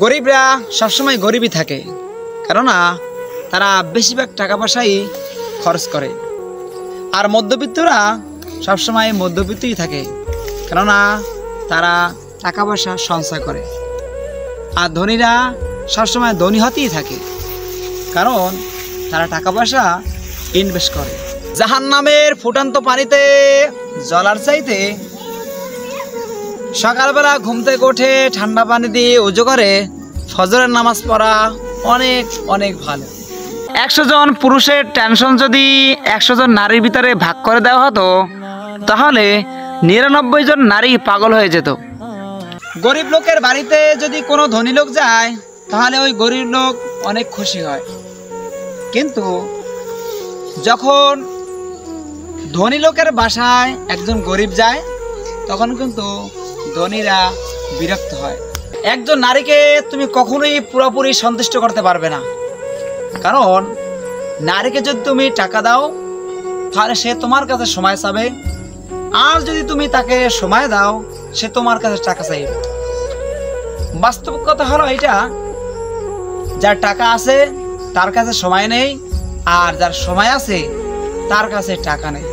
গরিবরা সবসময় গরিবই থাকে, কেননা তারা বেশিরভাগ টাকা পয়সাই খরচ করে। আর মধ্যবিত্তরা সবসময় মধ্যবিত্তই থাকে, কেননা তারা টাকা পয়সা সঞ্চয় করে। আর ধনীরা সবসময় ধনী হতেই থাকে, কারণ তারা টাকা পয়সা ইনভেস্ট করে। জাহান্নামের ফুটন্ত পানিতে জলার চাইতে সকালবেলা ঘুম থেকে উঠে ঠান্ডা পানি দিয়ে উজু করে ফজরের নামাজ পড়া অনেক অনেক ভালো। 100 জন পুরুষের টেনশন যদি 100 জন নারীর ভিতরে ভাগ করে দেওয়া হতো, তাহলে 99 জন নারী পাগল হয়ে যেত। গরিব লোকের বাড়িতে যদি কোনো ধনী লোক যায়, তাহলে ওই গরিব লোক অনেক খুশি হয়। কিন্তু যখন ধনী লোকের বাসায় একজন গরিব যায়, তখন কিন্তু ধনীরা বিরক্ত হয়। একজন নারীকে তুমি কখনোই পুরোপুরি সন্তুষ্ট করতে পারবে না, কারণ নারীকে যদি তুমি টাকা দাও, তাহলে সে তোমার কাছে সময় চাবে, আর যদি তুমি তাকে সময় দাও, সে তোমার কাছে টাকা চাইবে। বাস্তব কথা হলো এটা, যার টাকা আছে তার কাছে সময় নেই, আর যার সময় আছে তার কাছে টাকা নেই।